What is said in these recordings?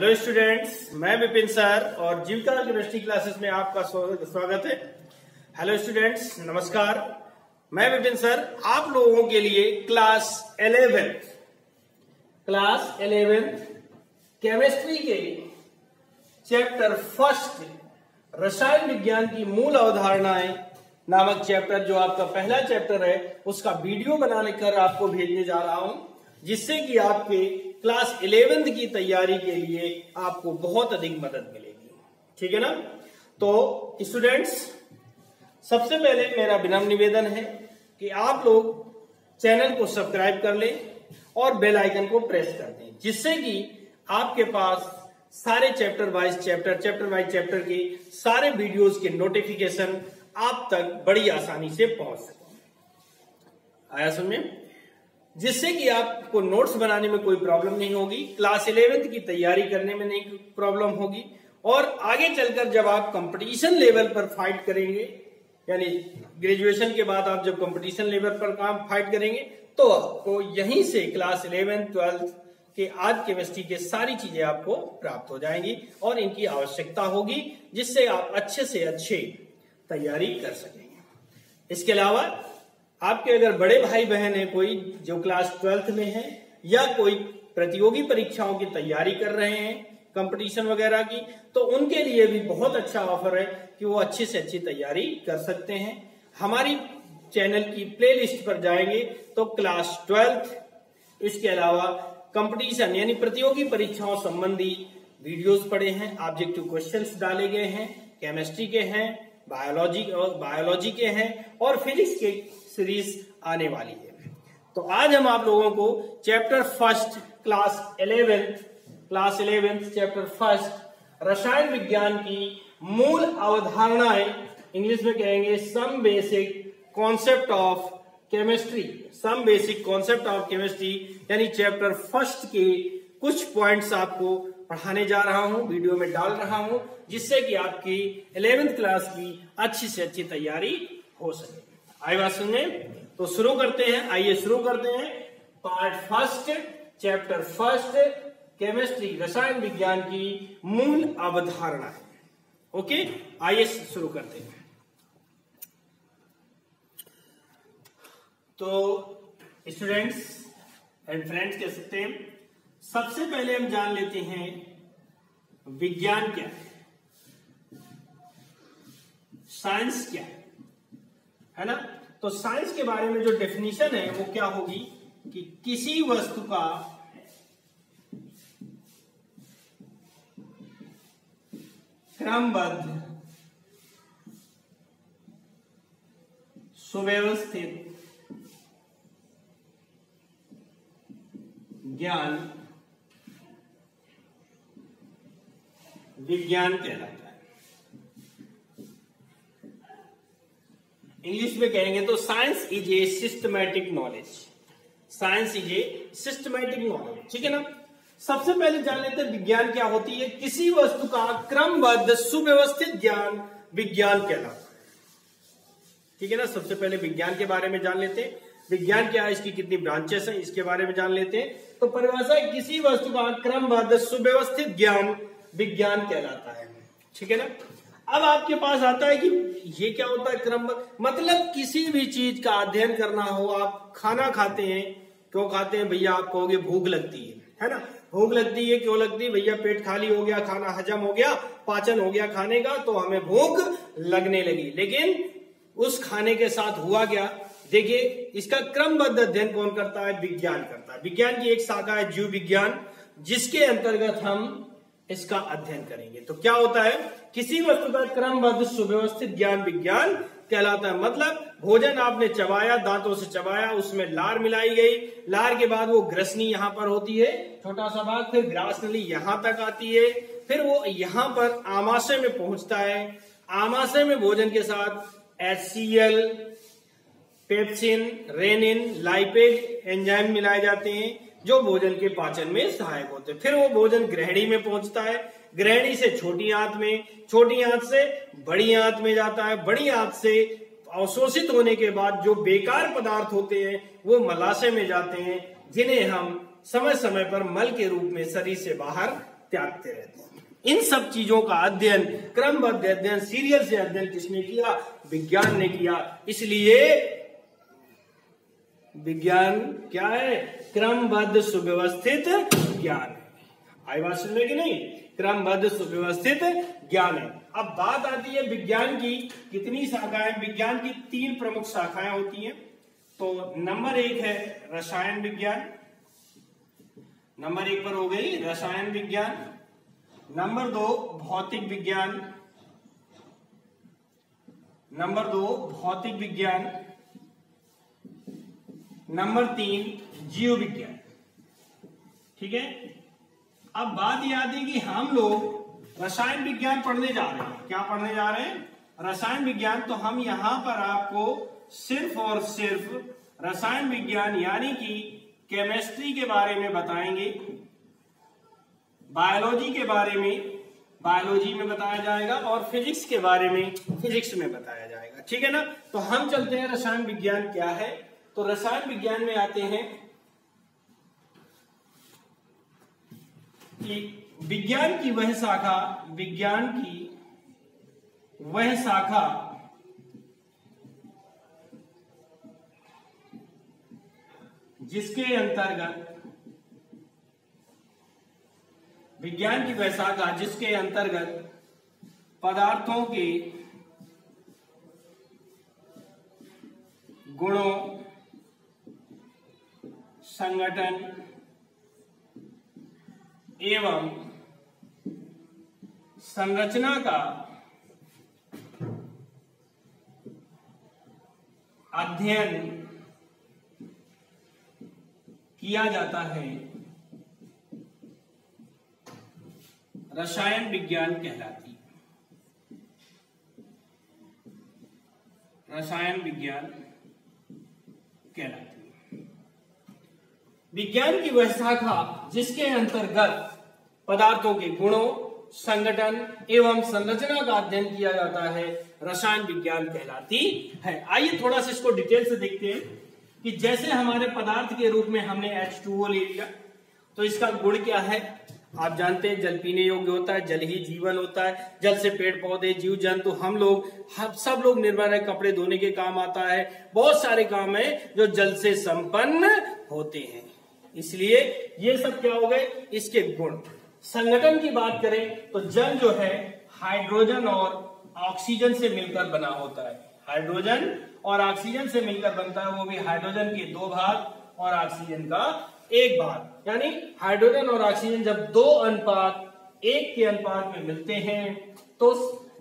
Hello students, मैं Vipin sir और जीविका chemistry classes में आपका स्वागत है। हेलो स्टूडेंट्स, नमस्कार। मैं विपिन सर आप लोगों के लिए क्लास 11th केमिस्ट्री के चैप्टर फर्स्ट रसायन विज्ञान की मूल अवधारणाएं नामक चैप्टर, जो आपका पहला चैप्टर है, उसका वीडियो बनाकर आपको भेजने जा रहा हूं, जिससे कि आपके क्लास 11th की तैयारी के लिए आपको बहुत अधिक मदद मिलेगी। ठीक है ना? तो स्टूडेंट्स, सबसे पहले मेरा विनम्र निवेदन है कि आप लोग चैनल को सब्सक्राइब कर लें और बेल आइकन को प्रेस कर दें, जिससे कि आपके पास सारे चैप्टर वाइज चैप्टर के सारे वीडियोस के नोटिफिकेशन आप तक बड़ी आसानी से पहुंच सके। आया समझ में? जिससे कि आपको नोट्स बनाने में कोई प्रॉब्लम नहीं होगी, क्लास 11th की तैयारी करने में नहीं प्रॉब्लम होगी, और आगे चलकर जब आप कंपटीशन लेवल पर फाइट करेंगे, यानी ग्रेजुएशन के बाद आप जब कंपटीशन लेवल पर काम फाइट करेंगे, तो आपको यहीं से क्लास 11th 12th के आज केमिस्ट्री के सारी चीजें आपको प्राप्त हो जाएंगी और इनकी आवश्यकता होगी, जिससे आप अच्छे से अच्छे तैयारी कर सकेंगे। इसके अलावा आपके अगर बड़े भाई बहन है कोई जो क्लास 12th में है, या कोई प्रतियोगी परीक्षाओं की तैयारी कर रहे हैं, कंपटीशन वगैरह की, तो उनके लिए भी बहुत अच्छा ऑफर है कि वो अच्छी से अच्छी तैयारी कर सकते हैं। हमारी चैनल की प्लेलिस्ट पर जाएंगे तो क्लास 12th, इसके अलावा कंपटीशन यानी प्रतियोगी परीक्षाओं संबंधी वीडियोस पड़े हैं, ऑब्जेक्टिव क्वेश्चंस डाले गए हैं, केमिस्ट्री के हैं, बायोलॉजी के हैं और फिजिक्स के सीरीज आने वाली है। तो आज हम आप लोगों को chapter first class 11th chapter first रसायन विज्ञान की मूल अवधारणाएं, इंग्लिश में कहेंगे some basic concept of chemistry, यानी चैप्टर फर्स्ट के कुछ पॉइंट्स आपको पढ़ाने जा रहा हूं, वीडियो में डाल रहा हूं, जिससे कि आपकी 11th क्लास की अच्छी से अच्छी तैयारी हो सके। आई बात सुनने? तो शुरू करते हैं, आइए शुरू करते हैं part first chapter first chemistry रसायन विज्ञान की मूल अवधारणा है। ओके, आइए शुरू करते हैं। तो स्टूडेंट्स एंड फ्रेंड्स कह सकते हैं, सबसे पहले हम जान लेते हैं विज्ञान क्या है, साइंस क्या है ना? तो साइंस के बारे में जो डेफिनेशन है वो क्या होगी कि किसी वस्तु का क्रमबद्ध, सुव्यवस्थित ज्ञान विज्ञान कहलाता है। इंग्लिश में कहेंगे तो science is a systematic knowledge. ठीक है ना? सबसे पहले जान लेते हैं विज्ञान क्या होती है। किसी वस्तु का क्रमबद्ध सुव्यवस्थित ज्ञान विज्ञान कहलाता है। ठीक है ना? सबसे पहले विज्ञान के बारे में जान लेते हैं, विज्ञान क्या है, इसकी कितनी ब्रांचेस हैं, इसके बारे में जान लेते हैं। तो परिभाषा है, किसी वस्तु का क्रमबद्ध सुव्यवस्थित ज्ञान विज्ञान कहलाता है। ठीक है ना? अब आपके पास आता है कि ये क्या होता है क्रमबद्ध? मतलब किसी भी चीज का अध्ययन करना हो, आप खाना खाते हैं, क्यों खाते हैं भैया? आप कहोगे भूख लगती है ना? भूख लगती है, क्यों लगती है भैया? पेट खाली हो गया, खाना हजम हो गया, पाचन हो गया खाने का, तो हमें भूख लगने लगी। लेकिन उस खाने के साथ हुआ क्या? देखिए, इसका क्रमबद्ध अध्ययन कौन करता है? विज्ञान करता है। विज्ञान की एक शाखा है जीव विज्ञान, जिसके अंतर्गत हम इसका अध्ययन करेंगे। तो क्या होता है? किसी वस्तु का क्रमबद्ध सुव्यवस्थित ज्ञान विज्ञान कहलाता है। मतलब भोजन आपने चबाया, दांतों से चबाया, उसमें लार मिलाई गई, लार के बाद वो ग्रसनी यहाँ पर होती है, छोटा सा भाग, फिर ग्रास नली यहां तक आती है, फिर वो यहां पर आमाशय में पहुंचता है। आमाशय में भोजन के साथ HCl, pepsin, rennin, lipase enzyme मिलाए जाते हैं, जो भोजन के पाचन में सहायक होते हैं। फिर वो भोजन ग्रहणी में पहुंचता है, ग्रहणी से छोटी आंत में, छोटी आंत से बड़ी आंत में जाता है, बड़ी आंत से अवशोषित होने के बाद जो बेकार पदार्थ होते हैं वो मलाशय में जाते हैं, जिन्हें हम समय समय पर मल के रूप में शरीर से बाहर त्यागते रहते हैं। इन सब चीजों का अध्ययन, क्रमबद्ध अध्ययन, सीरियल से अध्ययन किसने किया? विज्ञान ने किया। इसलिए विज्ञान क्या है? क्रमबद्ध सुव्यवस्थित ज्ञान है। आई बात समझ में कि नहीं? क्रमबद्ध सुव्यवस्थित ज्ञान है। अब बात आती है विज्ञान की कितनी शाखाएं? विज्ञान की 3 प्रमुख शाखाएं होती हैं। तो नंबर 1 है रसायन विज्ञान। नंबर 1 पर हो गई रसायन विज्ञान। नंबर 2 भौतिक विज्ञान। नंबर 2 भौतिक विज्ञान। नंबर 3 जीव विज्ञान। ठीक है। अब बात यह आती है कि हम लोग रसायन विज्ञान पढ़ने जा रहे हैं। क्या पढ़ने जा रहे हैं? रसायन विज्ञान। तो हम यहां पर आपको सिर्फ और सिर्फ रसायन विज्ञान यानी कि केमिस्ट्री के बारे में बताएंगे, बायोलॉजी के बारे में बायोलॉजी में बताया जाएगा और फिजिक्स के बारे में फिजिक्स में बताया जाएगा। ठीक है ना? तो हम चलते हैं रसायन विज्ञान क्या है। तो रसायन विज्ञान में आते हैं कि विज्ञान की वह शाखा जिसके अंतर्गत पदार्थों के गुणों, संगठन एवं संरचना का अध्ययन किया जाता है, रसायन विज्ञान कहलाती है। रसायन विज्ञान कहलाती है। विज्ञान की वह शाखा जिसके अंतर्गत पदार्थों के गुणों, संगठन एवं संरचना का अध्ययन किया जाता है, रसायन विज्ञान कहलाती है। आइए थोड़ा सा इसको डिटेल से देखते हैं कि जैसे हमारे पदार्थ के रूप में हमने H2O ले लिया, तो इसका गुण क्या है? आप जानते हैं जल पीने योग्य होता है, जल ही जीवन होता है। जल से पेड़ पौधे, जीव जंतु, हम सब लोग निर्भर है। कपड़े धोने के काम आता है, बहुत सारे काम है जो जल से संपन्न होते हैं। इसलिए ये सब क्या हो गए? इसके गुण। संगठन की बात करें तो जल जो है हाइड्रोजन और ऑक्सीजन से मिलकर बना होता है। हाइड्रोजन और ऑक्सीजन से मिलकर बनता है, वो भी हाइड्रोजन के 2 भाग और ऑक्सीजन का 1 भाग। यानी हाइड्रोजन और ऑक्सीजन जब 2 अनुपात 1 के अनुपात में मिलते हैं तो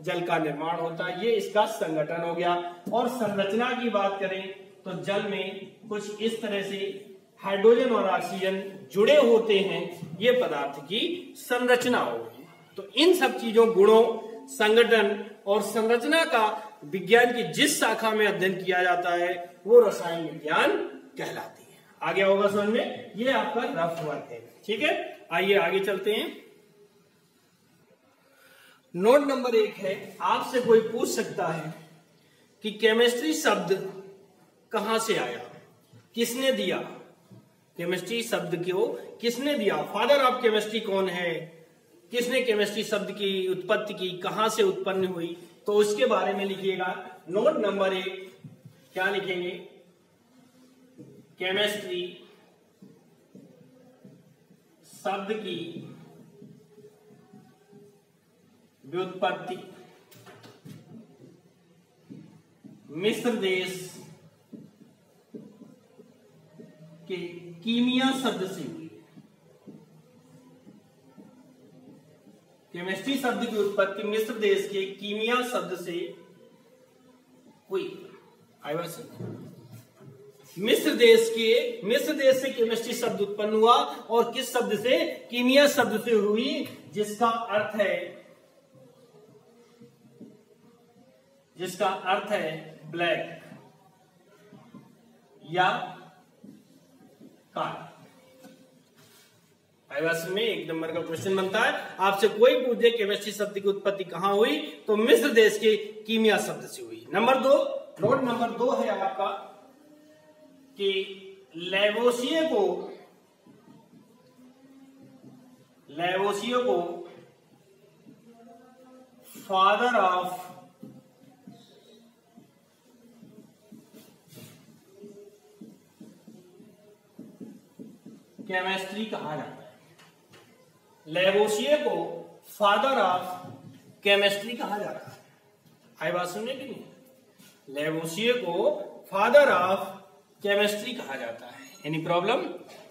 जल का निर्माण होता है। ये इसका संगठन हो गया। और संरचना की बात करें तो जल में कुछ इस तरह से हाइड्रोजन और ऑक्सीजन जुड़े होते हैं, ये पदार्थ की संरचना हो गई। तो इन सब चीजों, गुणों, संगठन और संरचना का विज्ञान की जिस शाखा में अध्ययन किया जाता है वो रसायन विज्ञान कहलाती है। आ गया होगा समझ में? ये आपका रफ वर्क है। ठीक है, आइए आगे चलते हैं। नोट नंबर 1 है, आपसे कोई पूछ सकता है कि केमिस्ट्री शब्द कहां से आया, किसने दिया? केमिस्ट्री शब्द को किसने दिया? फादर ऑफ केमिस्ट्री कौन है? किसने केमिस्ट्री शब्द की उत्पत्ति की, कहां से उत्पन्न हुई? तो उसके बारे में लिखिएगा। नोट नंबर 1 क्या लिखेंगे? केमिस्ट्री शब्द की व्युत्पत्ति मिस्र देश के कीमिया शब्द से हुई। केमिस्ट्री शब्द की उत्पत्ति मिस्र देश के कीमिया शब्द से हुई। मिस्र देश से केमिस्ट्री शब्द उत्पन्न हुआ और किस शब्द से? कीमिया शब्द से हुई, जिसका अर्थ है ब्लैक या काला। में 1 नंबर का क्वेश्चन बनता है। आपसे कोई पूछे केमिस्ट्री शब्द की उत्पत्ति कहां हुई, तो मिस्र देश के कीमिया शब्द से हुई। नंबर 2, नोट नंबर 2 है आपका कि लेवोसिये लैवोसियो को फादर ऑफ केमिस्ट्री कहा जाता है। लैवोसियो को फादर ऑफ केमिस्ट्री कहा जाता है। आई बात सुनने की नहीं? लैवोसियो को फादर ऑफ केमिस्ट्री कहा जाता है। Any problem?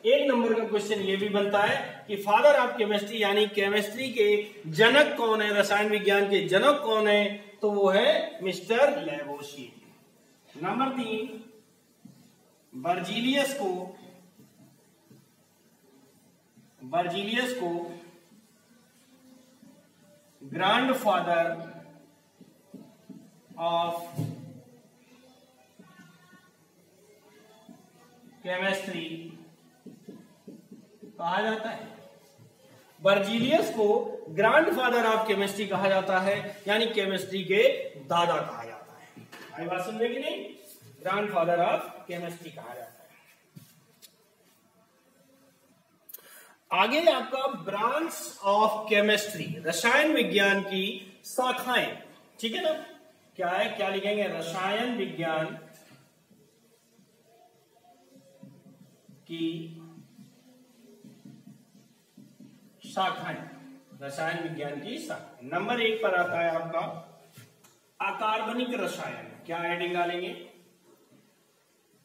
एक नंबर का क्वेश्चन ये भी बनता है कि फादर ऑफ केमिस्ट्री यानी केमिस्ट्री के जनक कौन है, रसायन विज्ञान के जनक कौन है, तो वो है मिस्टर लैवोसियो। नंबर 3, बर्जीलियस को ग्रैंडफादर ऑफ केमिस्ट्री कहा जाता है। बर्जीलियस को ग्रैंडफादर ऑफ केमिस्ट्री कहा जाता है, यानी केमिस्ट्री के दादा कहा जाता है। आई बात सुनने की नहीं? ग्रैंडफादर ऑफ केमिस्ट्री कहा जाता है। आगे आपका ब्रांच ऑफ केमिस्ट्री, रसायन विज्ञान की शाखाएं, ठीक है ना? क्या है, क्या लिखेंगे? रसायन विज्ञान की शाखाएं, रसायन विज्ञान की शाखाएं। नंबर 1 पर आता है आपका अकार्बनिक रसायन। क्या हेडिंग डालेंगे?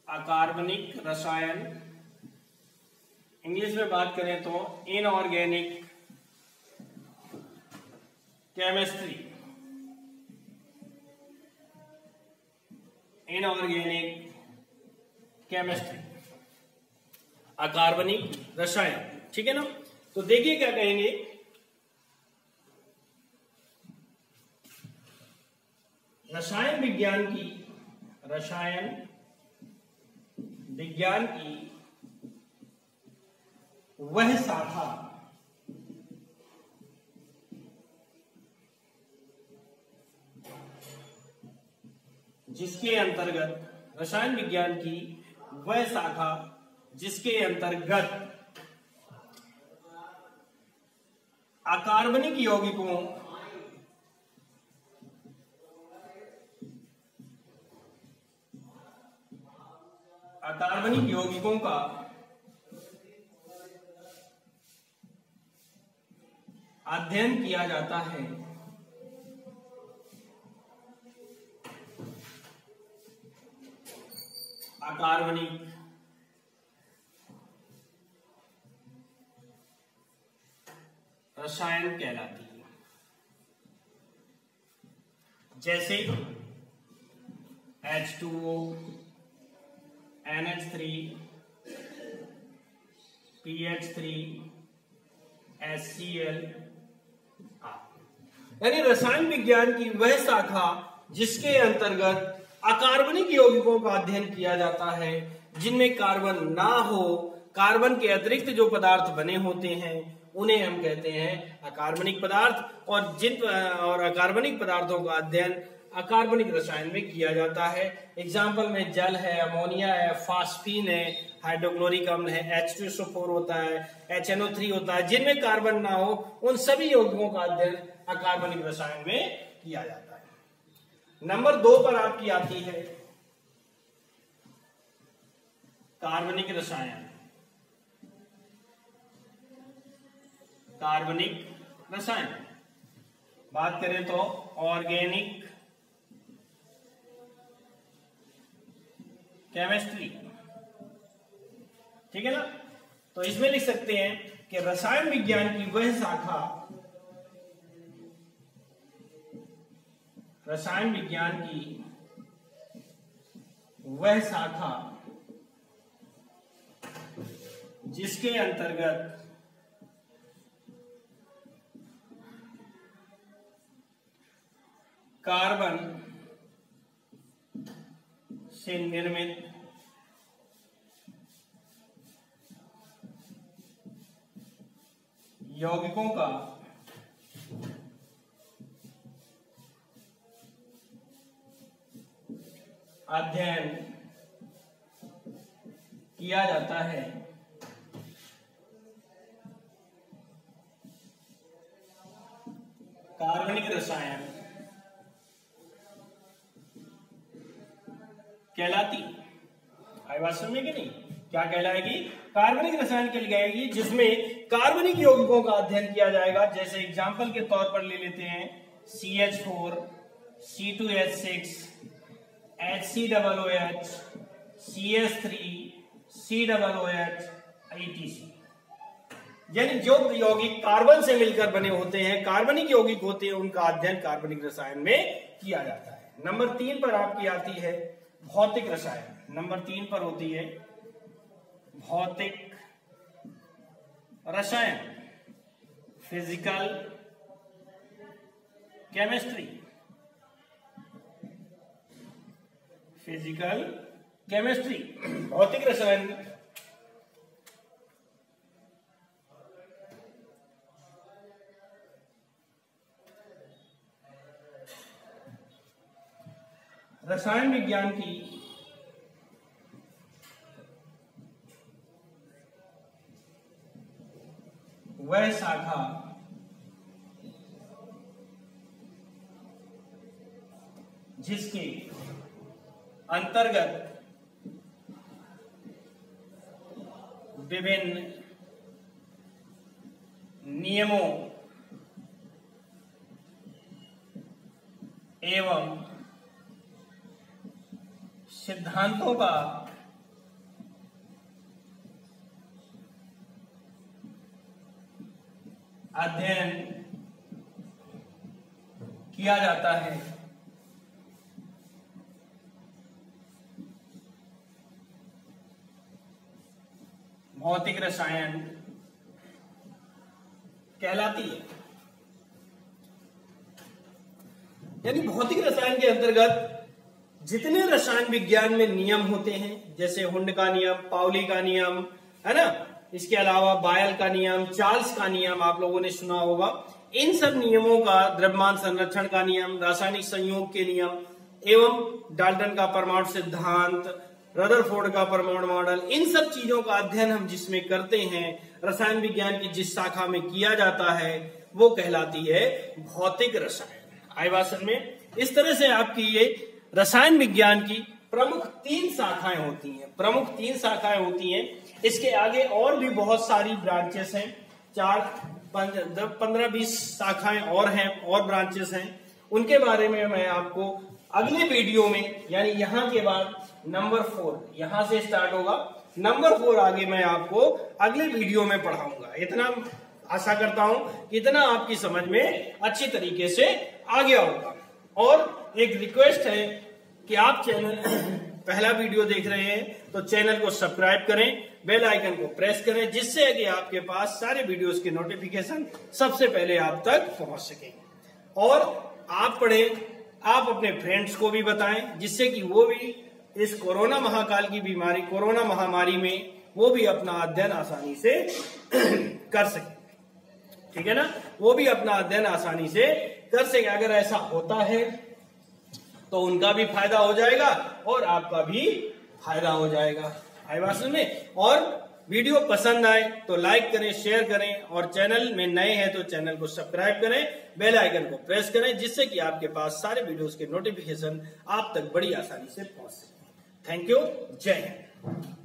अकार्बनिक रसायन। इंग्लिश में बात करें तो इनऑर्गेनिक केमिस्ट्री, इनऑर्गेनिक केमिस्ट्री, अकार्बनिक रसायन, ठीक है ना? तो देखिए क्या कहेंगे, रसायन विज्ञान की वह शाखा जिसके अंतर्गत, रसायन विज्ञान की वह शाखा जिसके अंतर्गत अकार्बनिक यौगिकों का अध्ययन किया जाता है। अकार्बनिक रसायन कहलाती है। जैसे H2O, NH3, PH3, HCl। यानी रसायन विज्ञान की वह शाखा जिसके अंतर्गत अकार्बनिक यौगिकों का अध्ययन किया जाता है, जिनमें कार्बन ना हो, कार्बन के अतिरिक्त जो पदार्थ बने होते हैं उन्हें हम कहते हैं अकार्बनिक पदार्थ। और अकार्बनिक पदार्थों का अध्ययन अकार्बनिक रसायन में किया जाता है। एग्जाम्पल में जल है, अमोनिया है, फास्फीन है, हाइड्रोक्लोरिक अम्ल है, H2SO4 होता है, HNO3 होता है। जिनमें कार्बन ना हो उन सभी यौगिकों का अध्ययन अकार्बनिक रसायन में किया जाता है। नंबर 2 पर आपकी आती है कार्बनिक रसायन। कार्बनिक रसायन बात करें तो ऑर्गेनिक केमिस्ट्री, ठीक है ना? तो इसमें लिख सकते हैं कि रसायन विज्ञान की वह शाखा, रसायन विज्ञान की वह शाखा जिसके अंतर्गत कार्बन से निर्मित यौगिकों का अध्ययन किया जाता है कार्बनिक रसायन कहलाती है। आई बात समझ में कि नहीं? क्या कहलाएगी? कार्बनिक रसायन कहलाएगी, जिसमें कार्बनिक यौगिकों का अध्ययन किया जाएगा। जैसे एग्जांपल के तौर पर ले लेते हैं CH4, C2H6, HCOOH, CS3, COOH, etc। यानी जो यौगिक कार्बन से मिलकर बने होते हैं, कार्बनिक यौगिक होते हैं, उनका अध्ययन कार्बनिक रसायन में किया जाता है। नंबर 3 पर आपकी आती है भौतिक रसायन। नंबर 3 पर होती है भौतिक रसायन, फिजिकल केमिस्ट्री। फिजिकल केमिस्ट्री, भौतिक रसायन। रसायन विज्ञान की वह शाखा जिसके अंतर्गत विभिन्न नियमों एवं सिद्धांतों का अध्ययन किया जाता है। भौतिक रसायन कहलाती है। यानी भौतिक रसायन के अंतर्गत जितने रसायन विज्ञान में नियम होते हैं, जैसे हुंड का नियम, पाउली का नियम, है ना, इसके अलावा बायल का नियम, चार्ल्स का नियम आप लोगों ने सुना होगा। इन सब नियमों का, द्रव्यमान संरक्षण का नियम, रासायनिक संयोग के नियम एवं डाल्टन का परमाणु सिद्धांत, रदरफोर्ड का परमाणु मॉडल, इन सब चीजों का अध्ययन हम जिसमें करते हैं, रसायन विज्ञान की जिस शाखा में किया जाता है, वो कहलाती है भौतिक रसायन। आई बात समझ में? इस तरह से आपकी ये रसायन विज्ञान की प्रमुख 3 शाखाएं होती हैं। प्रमुख 3 शाखाएं होती हैं। इसके आगे और भी बहुत सारी ब्रांचेस हैं, 15-20 शाखाएं और हैं, और ब्रांचेस हैं। उनके बारे में मैं आपको अगले वीडियो में, यानी यहां के बाद नंबर 4, यहां से स्टार्ट होगा, नंबर 4 आगे मैं आपको अगले वीडियो में पढ़ाऊंगा। इतना आशा करता हूं कि इतना आपकी समझ में अच्छी तरीके से आ गया होगा। और एक रिक्वेस्ट है कि आप चैनल पहला वीडियो देख रहे हैं तो चैनल को सब्सक्राइब करें, बेल आइकन को प्रेस करें, जिससे कि आपके पास सारे वीडियोस के नोटिफिकेशन सबसे पहले आप तक पहुंच सके। और आप पढ़ें, आप अपने फ्रेंड्स को भी बताएं, जिससे कि वो भी इस कोरोना महाकाल की बीमारी, कोरोना महामारी में वो भी अपना अध्ययन आसानी से कर सके। ठीक है ना? वो भी अपना अध्ययन आसानी से कर सके। अगर ऐसा होता है तो उनका भी फायदा हो जाएगा और आपका भी फायदा हो जाएगा। आई बात समझ में? और वीडियो पसंद आए तो लाइक करें, शेयर करें, और चैनल में नए हैं तो चैनल को सब्सक्राइब करें, बेल आइकन को प्रेस करें, जिससे कि आपके पास सारे वीडियोस के नोटिफिकेशन आप तक बड़ी आसानी से पहुंच सके। Thank you. जय हिंद।